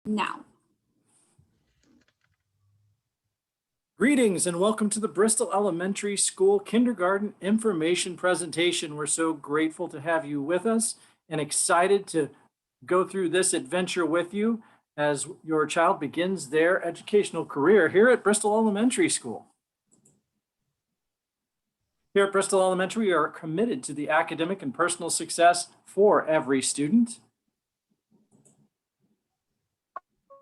now. Greetings and welcome to the Bristol Elementary School Kindergarten Information Presentation. We're so grateful to have you with us and excited to go through this adventure with you as your child begins their educational career here at Bristol Elementary School. Here at Bristol Elementary, we are committed to the academic and personal success for every student.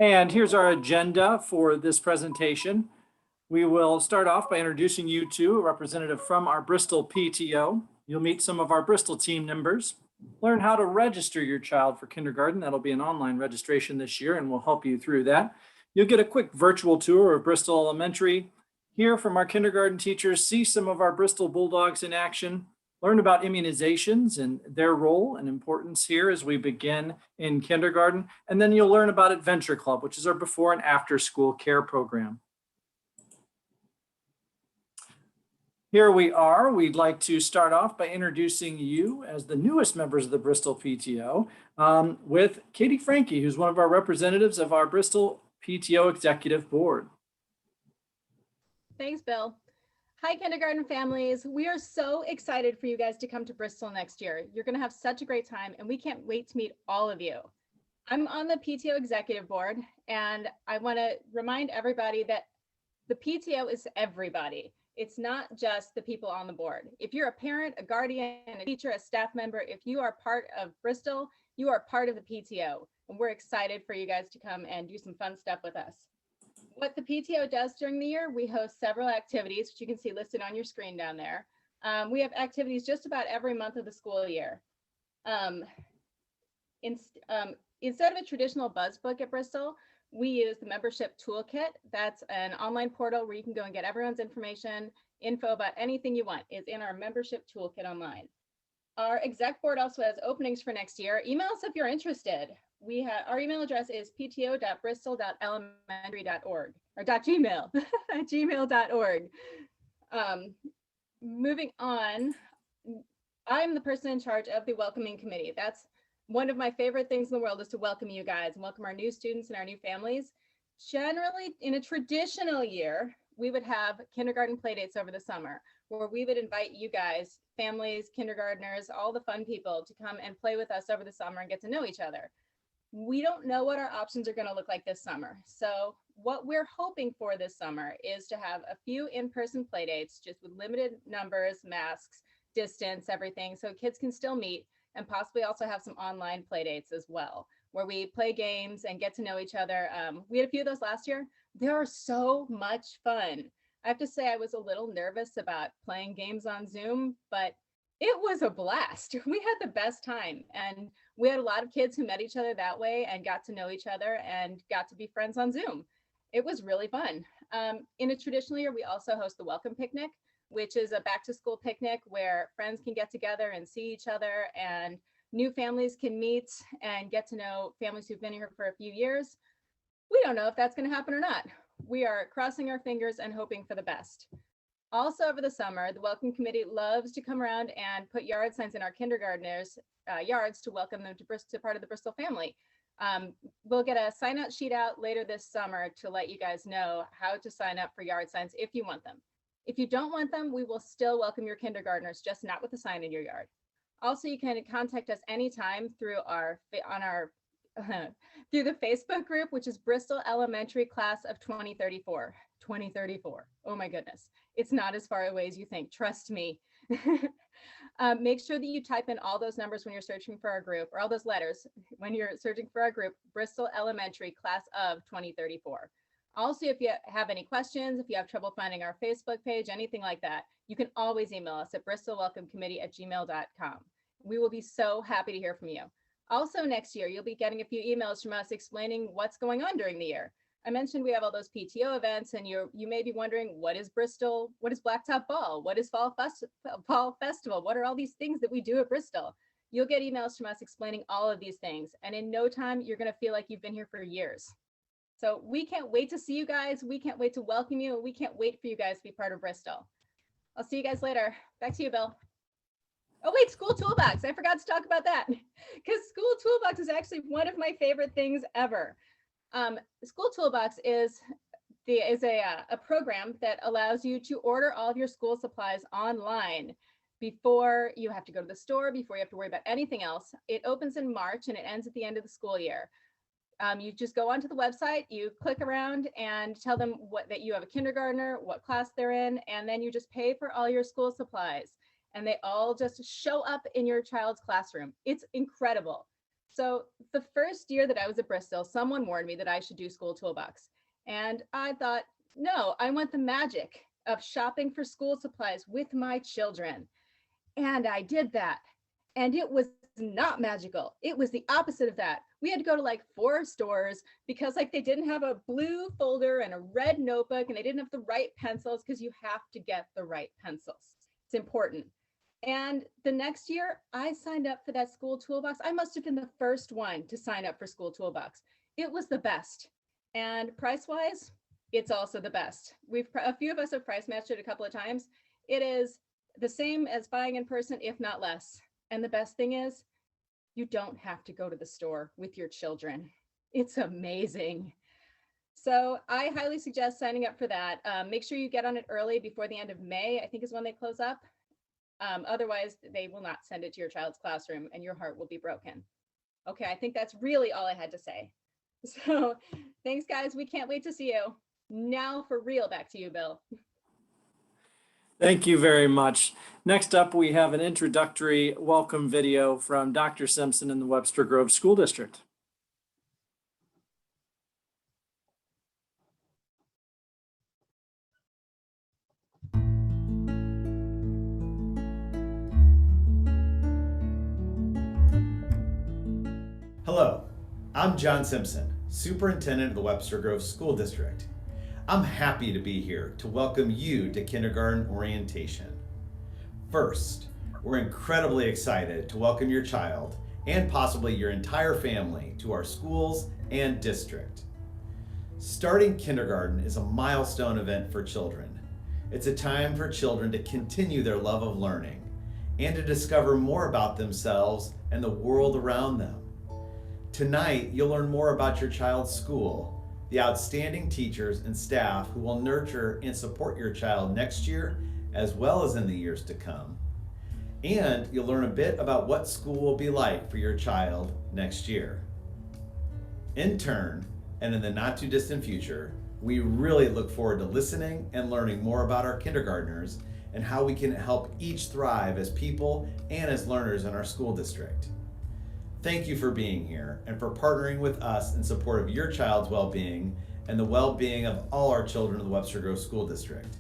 And here's our agenda for this presentation. We will start off by introducing you to a representative from our Bristol PTO. You'll meet some of our Bristol team members, learn how to register your child for kindergarten. That'll be an online registration this year and we'll help you through that. You'll get a quick virtual tour of Bristol Elementary, hear from our kindergarten teachers, see some of our Bristol Bulldogs in action, learn about immunizations and their role and importance here as we begin in kindergarten. And then you'll learn about Adventure Club, which is our before and after school care program. Here we are. We'd like to start off by introducing you as the newest members of the Bristol PTO with Katie Franke, who's one of our representatives of our Bristol PTO Executive Board. Thanks, Bill. Hi, kindergarten families. We are so excited for you guys to come to Bristol next year. You're going to have such a great time, and we can't wait to meet all of you. I'm on the PTO Executive Board, and I want to remind everybody that the PTO is everybody. It's not just the people on the board. If you're a parent, a guardian, a teacher, a staff member, if you are part of Bristol, you are part of the PTO. And we're excited for you guys to come and do some fun stuff with us. What the PTO does during the year, we host several activities, which you can see listed on your screen down there. We have activities just about every month of the school year. Instead of a traditional buzz book at Bristol, we use the membership toolkit. That's an online portal where you can go and get everyone's information, info about anything you want is in our membership toolkit online. Our exec board also has openings for next year. Email us if you're interested. Our email address is pto.bristol.elementary.org or .gmail, gmail.org. Moving on, I'm the person in charge of the welcoming committee. That's one of my favorite things in the world is to welcome you guys and welcome our new students and our new families. Generally, in a traditional year, we would have kindergarten playdates over the summer where we would invite you guys, families, kindergartners, all the fun people to come and play with us over the summer and get to know each other. We don't know what our options are going to look like this summer. So what we're hoping for this summer is to have a few in-person playdates just with limited numbers, masks, distance, everything, so kids can still meet, and possibly also have some online play dates as well, where we play games and get to know each other. We had a few of those last year. They are so much fun. I have to say I was a little nervous about playing games on Zoom, but it was a blast. We had the best time, and we had a lot of kids who met each other that way and got to know each other and got to be friends on Zoom. It was really fun. In a traditional year, we also host the Welcome Picnic, which is a back to school picnic where friends can get together and see each other and new families can meet and get to know families who've been here for a few years. We don't know if that's going to happen or not. We are crossing our fingers and hoping for the best. Also over the summer, the Welcome Committee loves to come around and put yard signs in our kindergartners' yards to welcome them to part of the Bristol family. We'll get a sign out sheet out later this summer to let you guys know how to sign up for yard signs if you want them. If you don't want them, we will still welcome your kindergartners, just not with a sign in your yard. Also, you can contact us anytime through through the Facebook group, which is Bristol Elementary Class of 2034. 2034. Oh my goodness. It's not as far away as you think. Trust me. Make sure that you type in all those numbers when you're searching for our group, or all those letters when you're searching for our group, Bristol Elementary Class of 2034. Also, if you have any questions, if you have trouble finding our Facebook page, anything like that, you can always email us at bristolwelcomecommittee@gmail.com. We will be so happy to hear from you. Also, next year, you'll be getting a few emails from us explaining what's going on during the year. I mentioned we have all those PTO events, and you may be wondering, what is Bristol? What is Blacktop Ball? What is Fall Festival? What are all these things that we do at Bristol? You'll get emails from us explaining all of these things, and in no time, you're going to feel like you've been here for years. So we can't wait to see you guys. We can't wait to welcome you, and we can't wait for you guys to be part of Bristol. I'll see you guys later. Back to you, Bill. Oh wait, School Toolbox. I forgot to talk about that because School Toolbox is actually one of my favorite things ever. School Toolbox is a program that allows you to order all of your school supplies online before you have to go to the store, before you have to worry about anything else. It opens in March and it ends at the end of the school year. You just go onto the website, you click around and tell them that you have a kindergartner, what class they're in, and then you just pay for all your school supplies. And they all just show up in your child's classroom. It's incredible. So the first year that I was at Bristol, someone warned me that I should do School Toolbox. And I thought, no, I want the magic of shopping for school supplies with my children. And I did that. And it was not magical. It was the opposite of that. We had to go to like 4 stores because like they didn't have a blue folder and a red notebook and they didn't have the right pencils, because you have to get the right pencils. It's important. And the next year I signed up for that School Toolbox. I must have been the first one to sign up for School Toolbox. It was the best. And price-wise, it's also the best. A few of us have price matched it a couple of times. It is the same as buying in person, if not less. And the best thing is, you don't have to go to the store with your children. It's amazing. So I highly suggest signing up for that. Make sure you get on it early, before the end of May, I think is when they close up. Otherwise, they will not send it to your child's classroom and your heart will be broken. Okay, I think that's really all I had to say. So thanks, guys. We can't wait to see you. Now for real, back to you, Bill. Thank you very much. Next up, we have an introductory welcome video from Dr. Simpson in the Webster Grove School District. Hello, I'm John Simpson, Superintendent of the Webster Grove School District. I'm happy to be here to welcome you to kindergarten orientation. First, we're incredibly excited to welcome your child and possibly your entire family to our schools and district. Starting kindergarten is a milestone event for children. It's a time for children to continue their love of learning and to discover more about themselves and the world around them. Tonight, you'll learn more about your child's school, the outstanding teachers and staff who will nurture and support your child next year, as well as in the years to come. And you'll learn a bit about what school will be like for your child next year. In turn, and in the not too distant future, we really look forward to listening and learning more about our kindergartners and how we can help each thrive as people and as learners in our school district. Thank you for being here and for partnering with us in support of your child's well-being and the well-being of all our children in the Webster Grove School District.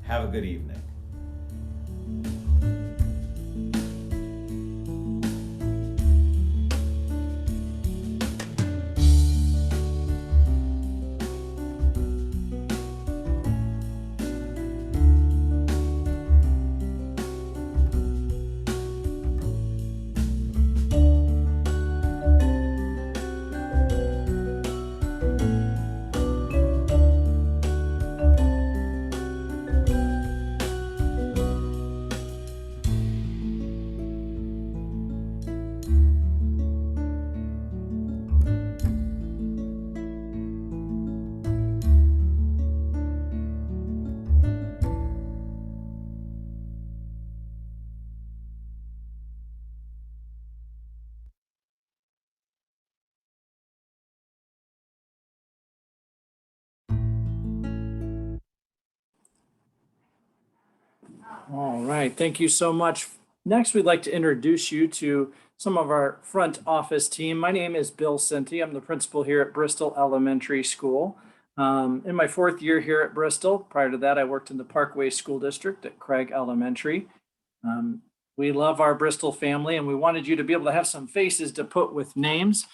Have a good evening. All right, thank you so much. Next, we'd like to introduce you to some of our front office team. My name is Bill Sinti. I'm the principal here at Bristol Elementary School. In my 4th year here at Bristol, prior to that, I worked in the Parkway School District at Craig Elementary. We love our Bristol family and we wanted you to be able to have some faces to put with names.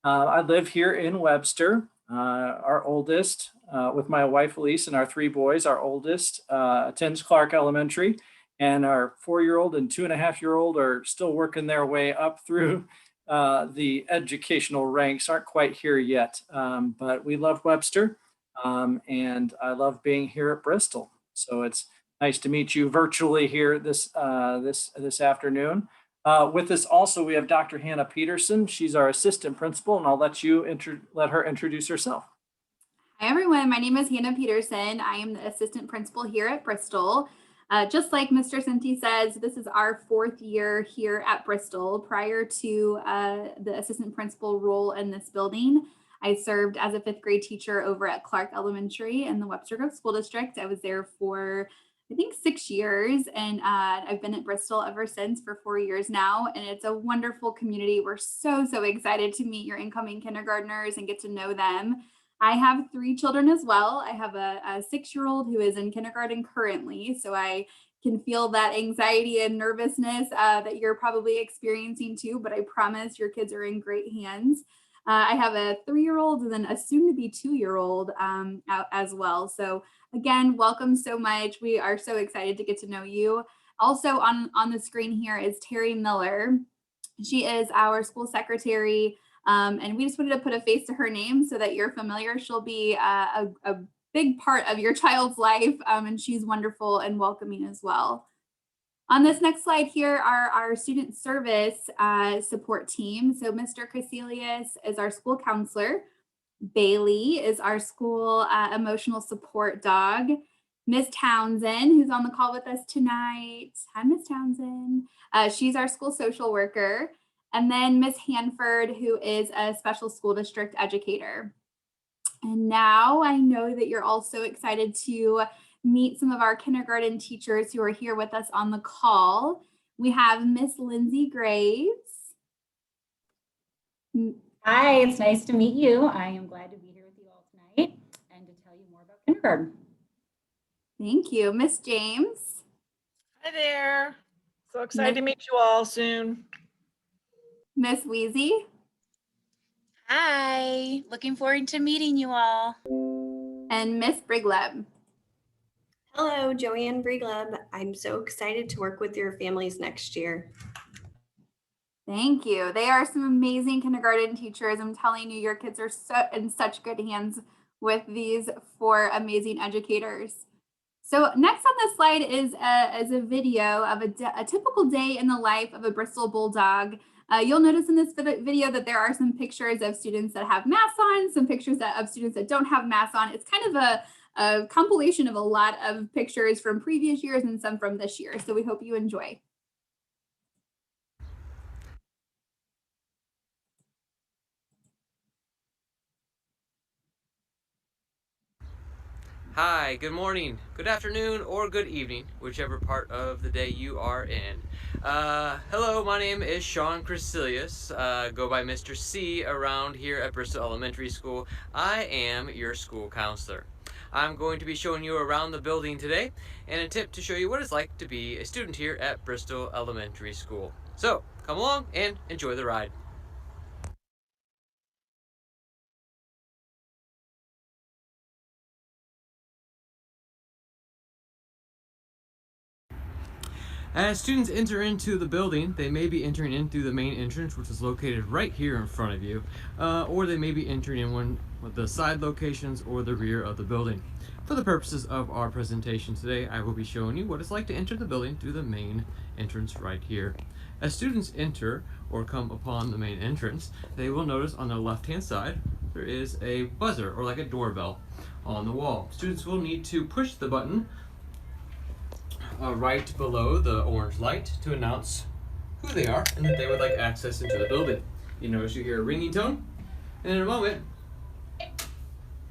I live here in Webster. Our oldest, with my wife Elise and our 3 boys, our oldest attends Clark Elementary, and our 4-year-old and 2.5-year-old are still working their way up through the educational ranks, aren't quite here yet, but we love Webster, and I love being here at Bristol. So it's nice to meet you virtually here this afternoon. With us also, we have Dr. Hannah Peterson. She's our assistant principal, and I'll let her introduce herself. Hi, everyone. My name is Hannah Peterson. I am the assistant principal here at Bristol. Just like Mr. Sinti says, this is our 4th year here at Bristol. Prior to the assistant principal role in this building, I served as a 5th grade teacher over at Clark Elementary in the Webster Grove School District. I was there for, I think, 6 years, and I've been at Bristol ever since for 4 years now. And it's a wonderful community. We're so excited to meet your incoming kindergartners and get to know them. I have 3 children as well. I have a 6-year-old who is in kindergarten currently, so I can feel that anxiety and nervousness that you're probably experiencing too, but I promise your kids are in great hands. I have a 3-year-old and then a soon-to-be 2-year-old out as well. So again, welcome so much. We are so excited to get to know you. Also on the screen here is Terry Miller. She is our school secretary. And we just wanted to put a face to her name so that you're familiar. She'll be a big part of your child's life, and she's wonderful and welcoming as well. On this next slide here are our student service support team. So Mr. Casilius is our school counselor. Bailey is our school emotional support dog. Miss Townsend, who's on the call with us tonight. Hi, Miss Townsend. She's our school social worker. And then Miss Hanford, who is a special school district educator. And now I know that you're all so excited to meet some of our kindergarten teachers who are here with us on the call. We have Miss Lindsay Graves. Hi, it's nice to meet you. I am glad to be here with you all tonight and to tell you more about kindergarten. Thank you. Miss James. Hi there. So excited to meet you all soon. Miss Weezy. Hi, looking forward to meeting you all. And Miss Brigleb. Hello, Joanne Brigleb. I'm so excited to work with your families next year. Thank you. They are some amazing kindergarten teachers. I'm telling you, your kids are in such good hands with these 4 amazing educators. So next on this slide is a video of a typical day in the life of a Bristol Bulldog. You'll notice in this video that there are some pictures of students that have masks on, some pictures of students that don't have masks on. It's kind of a compilation of a lot of pictures from previous years and some from this year. So we hope you enjoy. Hi, good morning, good afternoon, or good evening, whichever part of the day you are in. Hello, my name is Sean Crecilius, go by Mr. C around here at Bristol Elementary School. I am your school counselor. I'm going to be showing you around the building today and a tip to show you what it's like to be a student here at Bristol Elementary School. So, come along and enjoy the ride. As students enter into the building, they may be entering in through the main entrance, which is located right here in front of you, or they may be entering in one of the side locations or the rear of the building. For the purposes of our presentation today, I will be showing you what it's like to enter the building through the main entrance right here. As students enter or come upon the main entrance, they will notice on the left-hand side there is a buzzer or like a doorbell on the wall. Students will need to push the button right below the orange light to announce who they are and that they would like access into the building. You notice you hear a ringing tone, and in a moment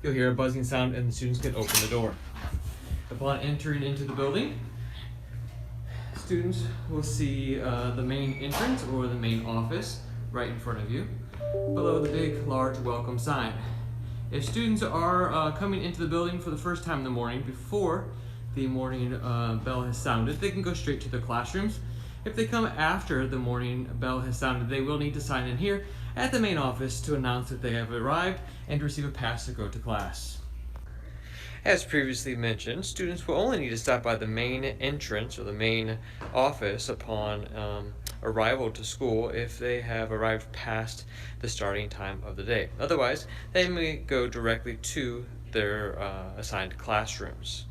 you'll hear a buzzing sound and the students can open the door. Upon entering into the building, students will see the main entrance or the main office right in front of you below the big large welcome sign. If students are coming into the building for the first time in the morning before the morning bell has sounded, they can go straight to their classrooms. If they come after the morning bell has sounded, they will need to sign in here at the main office to announce that they have arrived and receive a pass to go to class. As previously mentioned, students will only need to stop by the main entrance or the main office upon arrival to school if they have arrived past the starting time of the day. Otherwise, they may go directly to their assigned classrooms.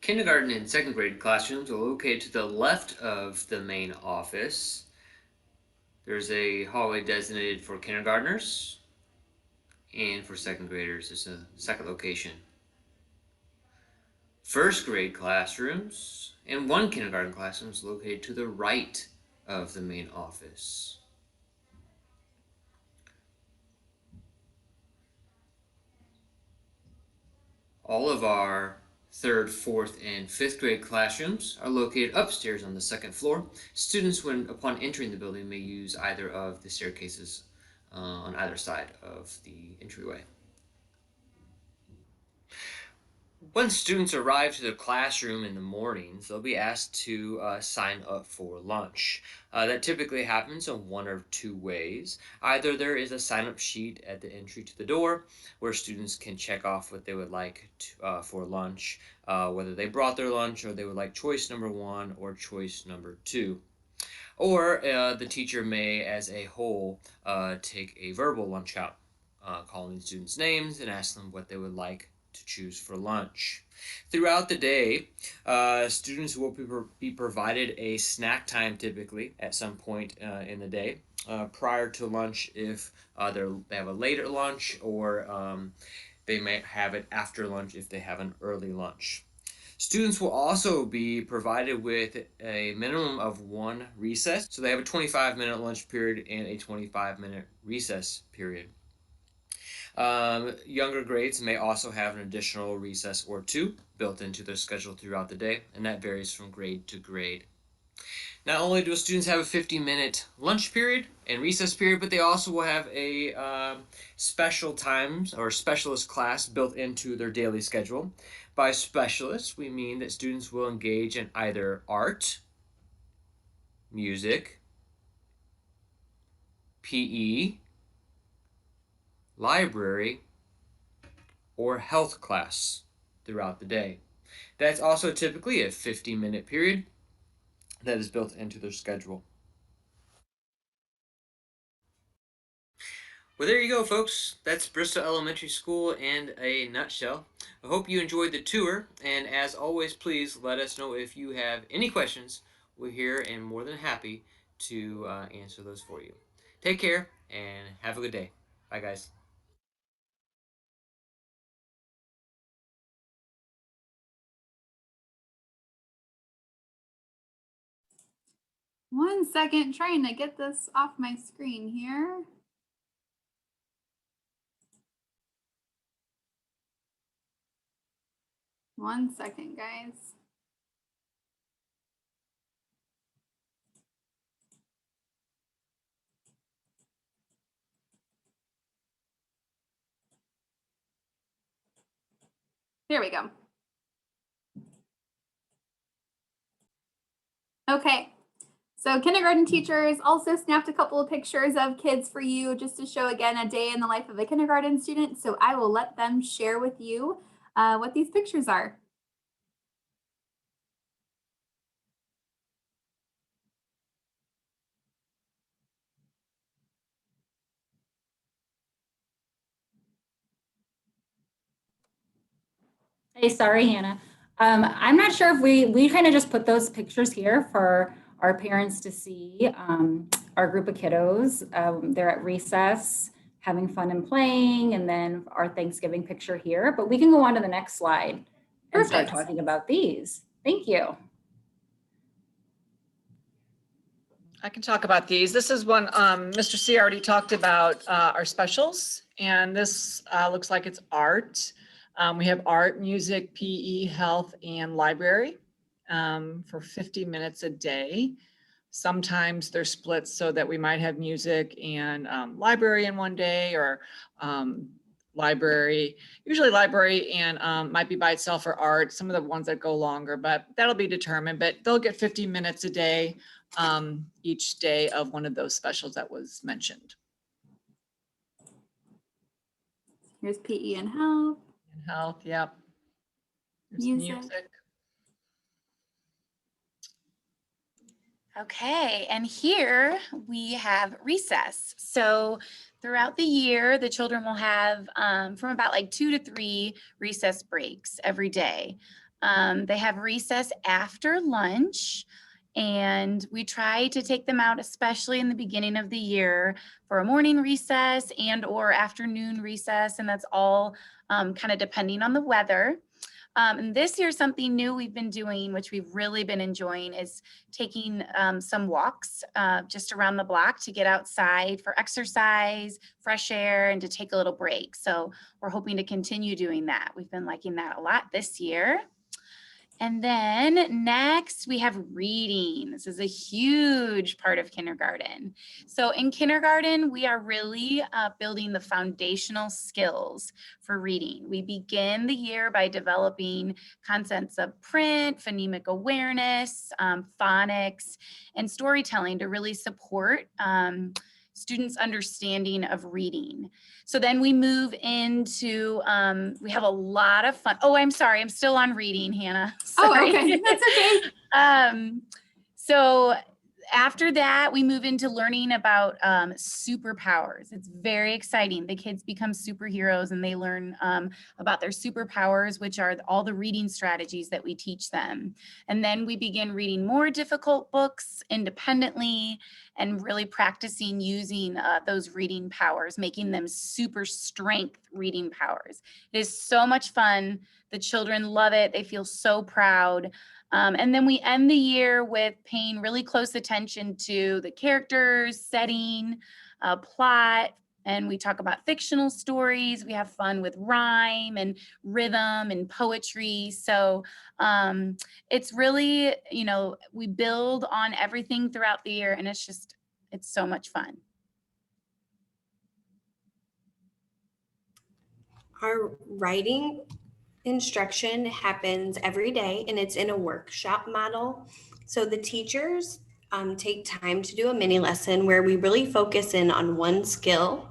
Kindergarten and second grade classrooms are located to the left of the main office. There's a hallway designated for kindergartners, and for second graders, there's a second location. First grade classrooms and one kindergarten classroom is located to the right of the main office. All of our third, fourth, and fifth grade classrooms are located upstairs on the second floor. Students, upon entering the building, may use either of the staircases on either side of the entryway. When students arrive to the classroom in the mornings, they'll be asked to sign up for lunch. That typically happens in one of two ways. Either there is a sign-up sheet at the entry to the door where students can check off what they would like for lunch, whether they brought their lunch or they would like choice number 1 or choice number 2. Or the teacher may, as a whole, take a verbal lunch out, calling students' names and ask them what they would like to choose for lunch. Throughout the day, students will be provided a snack time typically at some point in the day prior to lunch if they have a later lunch, or they may have it after lunch if they have an early lunch. Students will also be provided with a minimum of 1 recess, so they have a 25-minute lunch period and a 25-minute recess period. Younger grades may also have an additional recess or 2 built into their schedule throughout the day, and that varies from grade to grade. Not only do students have a 50-minute lunch period and recess period, but they also will have a special times or specialist class built into their daily schedule. By specialists, we mean that students will engage in either art, music, PE, library, or health class throughout the day. That's also typically a 50-minute period that is built into their schedule. Well, there you go, folks. That's Bristol Elementary School in a nutshell. I hope you enjoyed the tour, and as always, please let us know if you have any questions. We're here and more than happy to answer those for you. Take care and have a good day. Bye, guys. One second, trying to get this off my screen here. One second, guys. There we go. Okay. So kindergarten teachers also snapped a couple of pictures of kids for you just to show again a day in the life of a kindergarten student. So I will let them share with you what these pictures are. Hey, sorry, Hannah. I'm not sure if we kind of just put those pictures here for our parents to see. Our group of kiddos, they're at recess, having fun and playing, and then our Thanksgiving picture here. But we can go on to the next slide and start talking about these. Thank you. I can talk about these. This is one Mr. C already talked about our specials, and this looks like it's art. We have art, music, PE, health, and library for 50 minutes a day. Sometimes they're split so that we might have music and library in one day, or usually library and might be by itself, or art, some of the ones that go longer, but that'll be determined. But they'll get 50 minutes a day each day of one of those specials that was mentioned. Here's PE and health. Health, yep. There's Music. Okay, and here we have recess. So throughout the year, the children will have from about like 2 to 3 recess breaks every day. They have recess after lunch, and we try to take them out, especially in the beginning of the year, for a morning recess and or afternoon recess, and that's all kind of depending on the weather. And this year, something new we've been doing, which we've really been enjoying, is taking some walks just around the block to get outside for exercise, fresh air, and to take a little break. So we're hoping to continue doing that. We've been liking that a lot this year. And then next we have reading. This is a huge part of kindergarten. So in kindergarten, we are really building the foundational skills for reading. We begin the year by developing concepts of print, phonemic awareness, phonics, and storytelling to really support students' understanding of reading. So then we move into, we have a lot of fun. Oh, I'm sorry, I'm still on reading, Hannah. Sorry. Oh, okay, that's okay. So after that, we move into learning about superpowers. It's very exciting. The kids become superheroes and they learn about their superpowers, which are all the reading strategies that we teach them. And then we begin reading more difficult books independently and really practicing using those reading powers, making them super strength reading powers. It is so much fun. The children love it. They feel so proud. And then we end the year with paying really close attention to the characters, setting, plot, and we talk about fictional stories. We have fun with rhyme and rhythm and poetry. So it's really, you know, we build on everything throughout the year, and it's so much fun. Our writing instruction happens every day, and it's in a workshop model. So the teachers take time to do a mini lesson where we really focus in on one skill.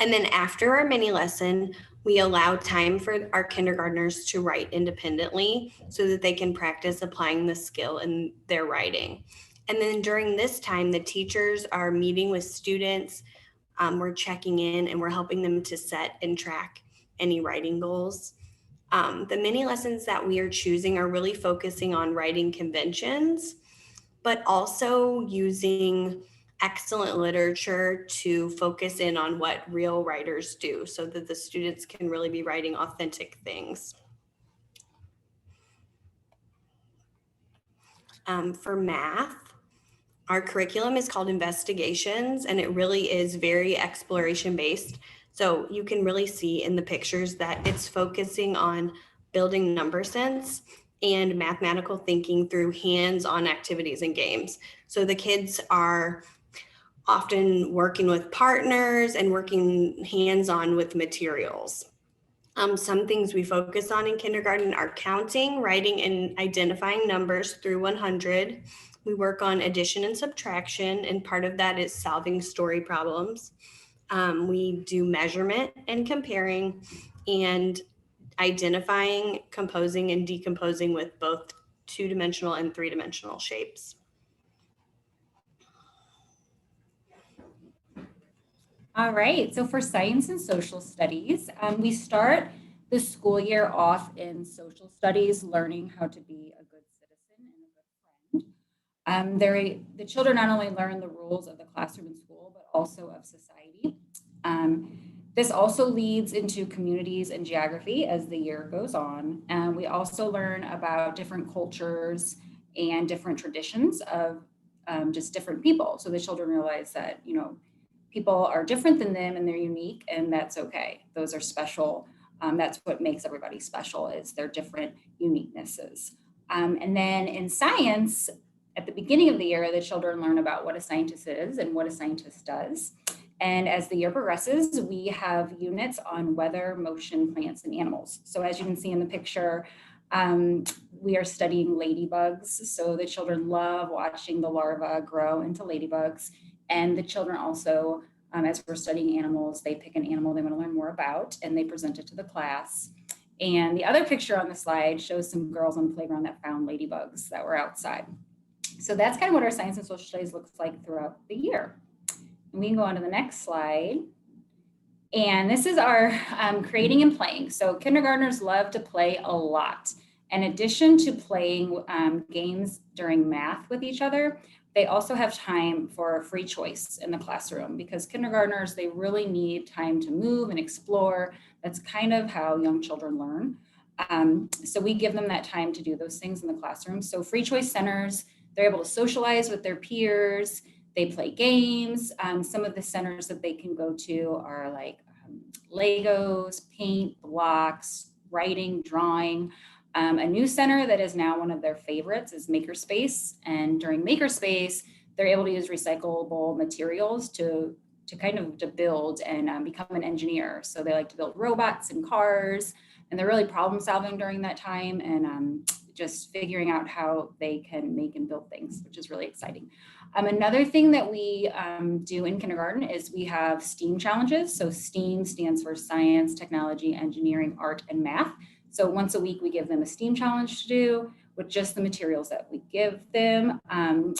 And then after our mini lesson, we allow time for our kindergartners to write independently so that they can practice applying the skill in their writing. And then during this time, the teachers are meeting with students. We're checking in and we're helping them to set and track any writing goals. The mini lessons that we are choosing are really focusing on writing conventions, but also using excellent literature to focus in on what real writers do so that the students can really be writing authentic things. For math, our curriculum is called Investigations, and it really is very exploration based. So you can really see in the pictures that it's focusing on building number sense and mathematical thinking through hands-on activities and games. So the kids are often working with partners and working hands-on with materials. Some things we focus on in kindergarten are counting, writing, and identifying numbers through 100. We work on addition and subtraction, and part of that is solving story problems. We do measurement and comparing, and identifying, composing, and decomposing with both 2-dimensional and 3-dimensional shapes. All right, so for science and social studies, we start the school year off in social studies, learning how to be a good citizen and a good friend. The children not only learn the rules of the classroom and school, but also of society. This also leads into communities and geography as the year goes on. We also learn about different cultures and different traditions of just different people. So the children realize that, you know, people are different than them and they're unique, and that's okay. Those are special. That's what makes everybody special, is their different uniquenesses. And then in science, at the beginning of the year, the children learn about what a scientist is and what a scientist does. And as the year progresses, we have units on weather, motion, plants, and animals. So as you can see in the picture, we are studying ladybugs. So the children love watching the larvae grow into ladybugs. And the children also, as we're studying animals, they pick an animal they want to learn more about, and they present it to the class. And the other picture on the slide shows some girls on the playground that found ladybugs that were outside. So that's kind of what our science and social studies looks like throughout the year. And we can go on to the next slide. And this is our creating and playing. So kindergartners love to play a lot. In addition to playing games during math with each other, they also have time for free choice in the classroom because kindergartners, they really need time to move and explore. That's kind of how young children learn. So we give them that time to do those things in the classroom. So free choice centers, they're able to socialize with their peers. They play games. Some of the centers that they can go to are like Legos, paint, blocks, writing, drawing. A new center that is now one of their favorites is Makerspace. And during Makerspace, they're able to use recyclable materials to build and become an engineer. So they like to build robots and cars, and they're really problem solving during that time and just figuring out how they can make and build things, which is really exciting. Another thing that we do in kindergarten is we have STEAM challenges. So STEAM stands for science, technology, engineering, art, and math. So once a week, we give them a STEAM challenge to do with just the materials that we give them. And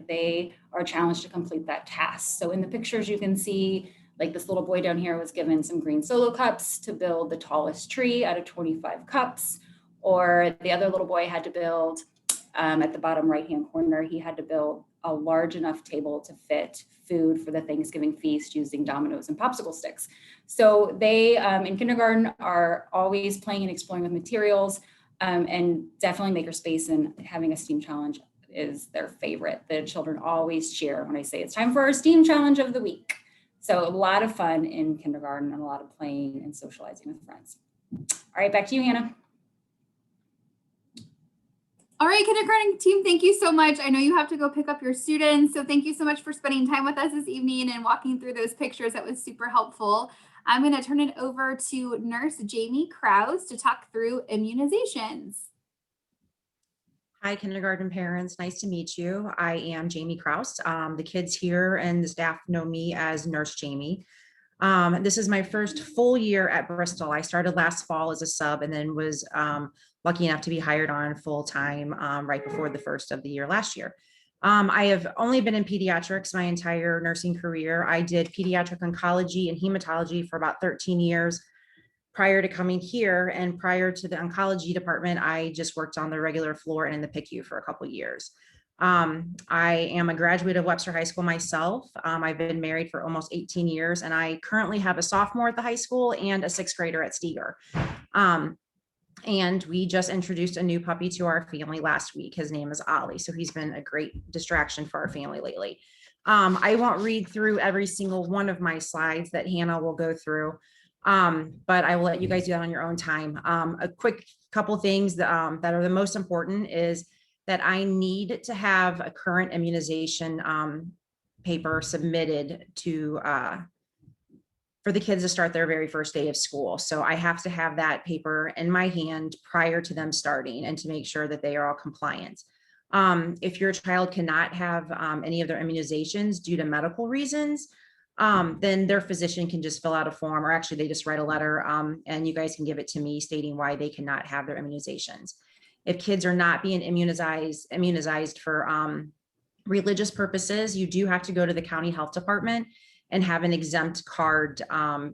they are challenged to complete that task. So in the pictures, you can see like this little boy down here was given some green Solo cups to build the tallest tree out of 25 cups. Or the other little boy had to build, at the bottom right-hand corner, he had to build a large enough table to fit food for the Thanksgiving feast using dominoes and popsicle sticks. So they, in kindergarten, are always playing and exploring with materials, and definitely Makerspace and having a STEAM challenge is their favorite. The children always cheer when I say it's time for our STEAM challenge of the week. So a lot of fun in kindergarten and a lot of playing and socializing with friends. All right, back to you, Hannah. All right, kindergarten team, thank you so much. I know you have to go pick up your students, so thank you so much for spending time with us this evening and walking through those pictures. That was super helpful. I'm going to turn it over to Nurse Jamie Krause to talk through immunizations. Hi, kindergarten parents. Nice to meet you. I am Jamie Krause. The kids here and the staff know me as Nurse Jamie. This is my first full year at Bristol. I started last fall as a sub and then was lucky enough to be hired on full time right before the first of the year last year. I have only been in pediatrics my entire nursing career. I did pediatric oncology and hematology for about 13 years prior to coming here. And prior to the oncology department, I just worked on the regular floor and in the PICU for a couple of years. I am a graduate of Webster High School myself. I've been married for almost 18 years, and I currently have a sophomore at the high school and a sixth grader at Steger. And we just introduced a new puppy to our family last week. His name is Ollie. So he's been a great distraction for our family lately. I won't read through every single one of my slides that Hannah will go through, but I will let you guys do that on your own time. A quick couple things that are the most important is that I need to have a current immunization paper submitted to for the kids to start their very first day of school. So I have to have that paper in my hand prior to them starting and to make sure that they are all compliant. If your child cannot have any of their immunizations due to medical reasons, then their physician can just fill out a form, or actually they just write a letter and you guys can give it to me stating why they cannot have their immunizations. If kids are not being immunized for religious purposes, you do have to go to the county health department and have an exempt card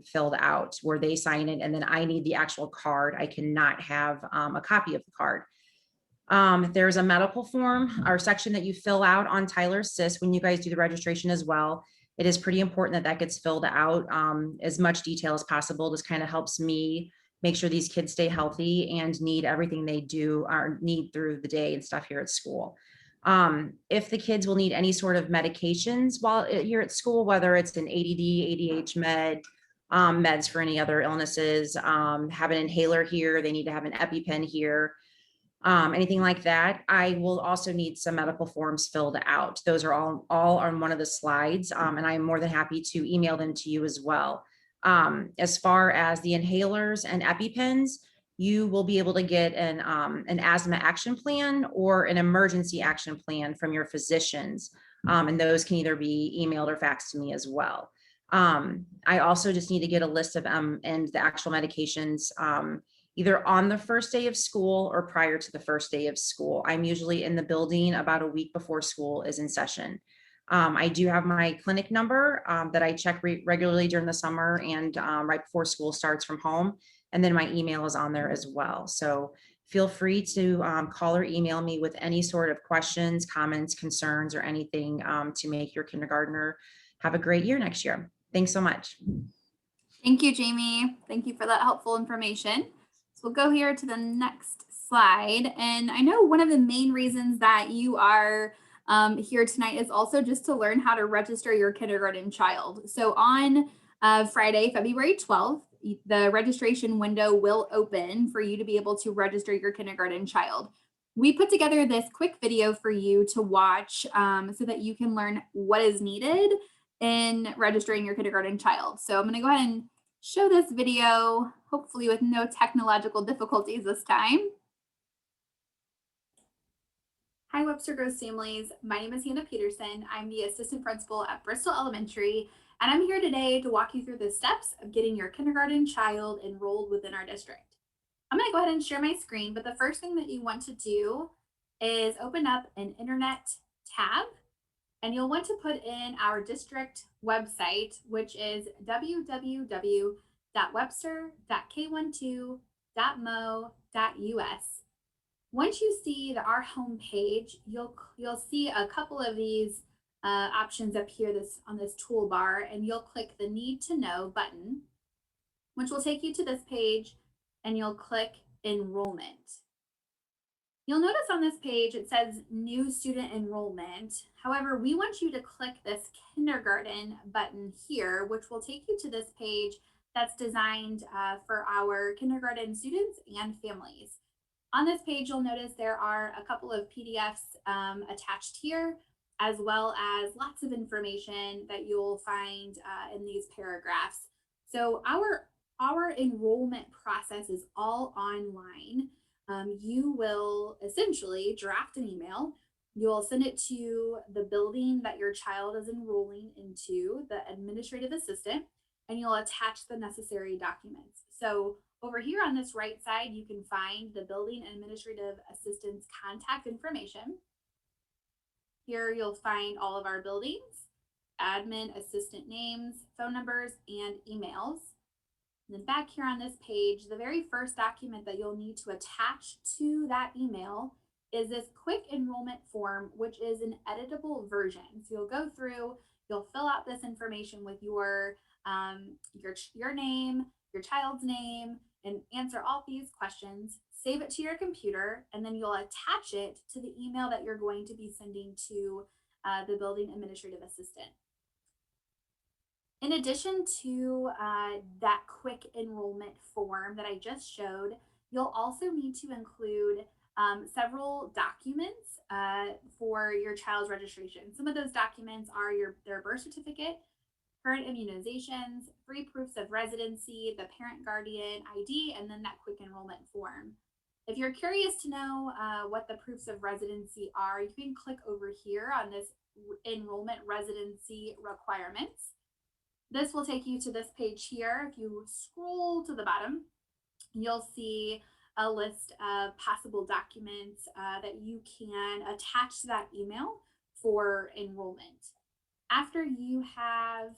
filled out where they sign it. And then I need the actual card. I cannot have a copy of the card. There's a medical form or section that you fill out on Tyler Sis when you guys do the registration as well. It is pretty important that that gets filled out as much detail as possible. This kind of helps me make sure these kids stay healthy and need everything they do or need through the day and stuff here at school. If the kids will need any sort of medications while here at school, whether it's an ADD, ADH med, meds for any other illnesses, have an inhaler here, they need to have an EpiPen here, anything like that. I will also need some medical forms filled out. Those are all on one of the slides, and I'm more than happy to email them to you as well. As far as the inhalers and EpiPens, you will be able to get an asthma action plan or an emergency action plan from your physicians. And those can either be emailed or faxed to me as well. I also just need to get a list of and the actual medications either on the first day of school or prior to the first day of school. I'm usually in the building about a week before school is in session. I do have my clinic number that I check regularly during the summer and right before school starts from home. And then my email is on there as well. So feel free to call or email me with any sort of questions, comments, concerns, or anything to make your kindergartner have a great year next year. Thanks so much. Thank you, Jamie. Thank you for that helpful information. So we'll go here to the next slide. And I know one of the main reasons that you are here tonight is also just to learn how to register your kindergarten child. So on Friday, February 12th, the registration window will open for you to be able to register your kindergarten child. We put together this quick video for you to watch so that you can learn what is needed in registering your kindergarten child. So I'm going to go ahead and show this video, hopefully with no technological difficulties this time. Hi, Webster Groves families. My name is Hannah Peterson. I'm the assistant principal at Bristol Elementary, and I'm here today to walk you through the steps of getting your kindergarten child enrolled within our district. I'm going to go ahead and share my screen, but the first thing that you want to do is open up an internet tab, and you'll want to put in our district website, which is www.webster.k12.mo.us. Once you see our home page, you'll see a couple of these options up here on this toolbar, and you'll click the Need to Know button, which will take you to this page, and you'll click Enrollment. You'll notice on this page it says New Student Enrollment. However, we want you to click this Kindergarten button here, which will take you to this page that's designed for our kindergarten students and families. On this page, you'll notice there are a couple of PDFs attached here, as well as lots of information that you'll find in these paragraphs. So our enrollment process is all online. You will essentially draft an email. You'll send it to the building that your child is enrolling into, the administrative assistant, and you'll attach the necessary documents. So over here on this right side, you can find the building administrative assistant's contact information. Here you'll find all of our buildings, admin assistant names, phone numbers, and emails. And then back here on this page, the very first document that you'll need to attach to that email is this quick enrollment form, which is an editable version. So you'll go through, you'll fill out this information with your name, your child's name, and answer all these questions, save it to your computer, and then you'll attach it to the email that you're going to be sending to the building administrative assistant. In addition to that quick enrollment form that I just showed, you'll also need to include several documents for your child's registration. Some of those documents are their birth certificate, current immunizations, free proofs of residency, the parent guardian ID, and then that quick enrollment form. If you're curious to know what the proofs of residency are, you can click over here on this enrollment residency requirements. This will take you to this page here. If you scroll to the bottom, you'll see a list of possible documents that you can attach to that email for enrollment. After you have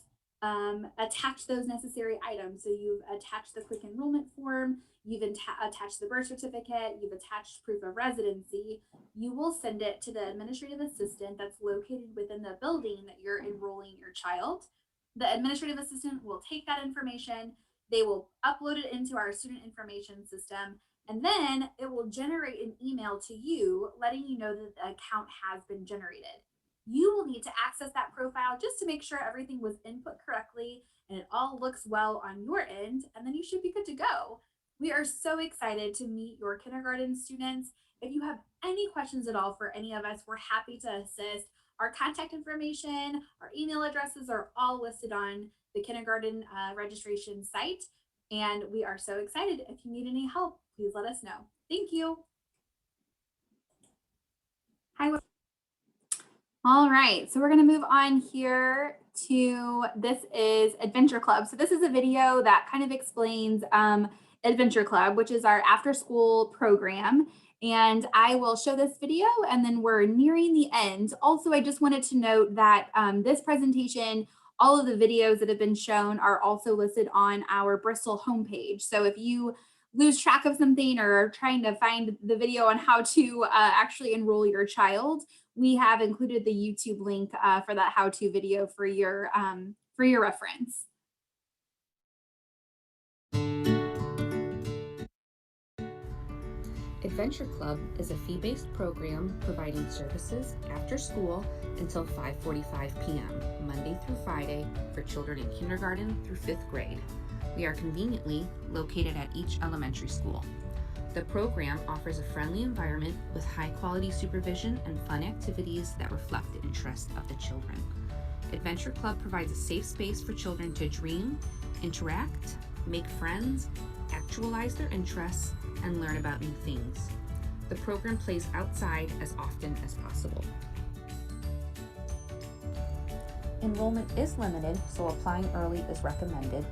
attached those necessary items, so you've attached the quick enrollment form, you've attached the birth certificate, you've attached proof of residency, you will send it to the administrative assistant that's located within the building that you're enrolling your child. The administrative assistant will take that information, they will upload it into our student information system, and then it will generate an email to you letting you know that the account has been generated. You will need to access that profile just to make sure everything was input correctly and it all looks well on your end, and then you should be good to go. We are so excited to meet your kindergarten students. If you have any questions at all for any of us, we're happy to assist. Our contact information, our email addresses are all listed on the kindergarten registration site, and we are so excited. If you need any help, please let us know. Thank you. Hi. All right, so we're going to move on here to, this is Adventure Club. So this is a video that kind of explains Adventure Club, which is our after school program. And I will show this video and then we're nearing the end. Also, I just wanted to note that this presentation, all of the videos that have been shown are also listed on our Bristol homepage. So if you lose track of something or are trying to find the video on how to actually enroll your child, we have included the YouTube link for that how-to video for your reference. Adventure Club is a fee-based program providing services after school until 5:45 p.m., Monday through Friday, for children in kindergarten through 5th grade. We are conveniently located at each elementary school. The program offers a friendly environment with high-quality supervision and fun activities that reflect the interests of the children. Adventure Club provides a safe space for children to dream, interact, make friends, actualize their interests, and learn about new things. The program plays outside as often as possible. Enrollment is limited, so applying early is recommended.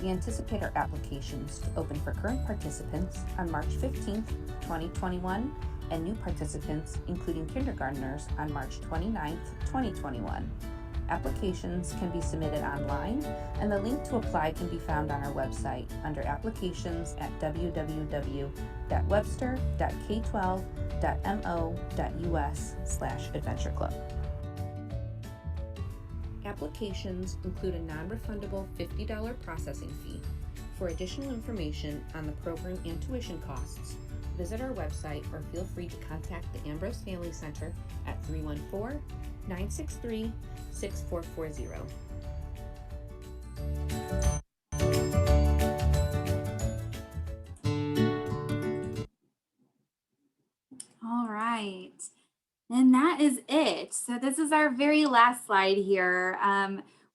We anticipate our applications to open for current participants on March 15th, 2021, and new participants, including kindergartners, on March 29th, 2021. Applications can be submitted online, and the link to apply can be found on our website under applications at www.webster.k12.mo.us/adventure club. Applications include a non-refundable $50 processing fee. For additional information on the program and tuition costs, visit our website or feel free to contact the Ambrose Family Center at 314-963-6440. All right. And that is it. So this is our very last slide here.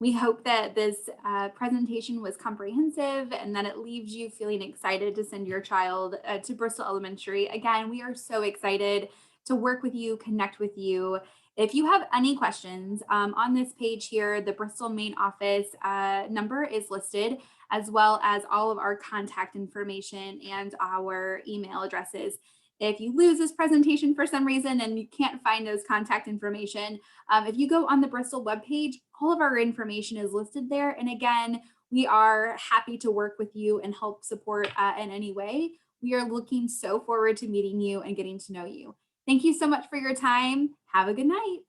We hope that this presentation was comprehensive and that it leaves you feeling excited to send your child to Bristol Elementary. Again, we are so excited to work with you, connect with you. If you have any questions on this page here, the Bristol main office number is listed, as well as all of our contact information and our email addresses. If you lose this presentation for some reason and you can't find those contact information, if you go on the Bristol webpage, all of our information is listed there. And again, we are happy to work with you and help support in any way. We are looking so forward to meeting you and getting to know you. Thank you so much for your time. Have a good night.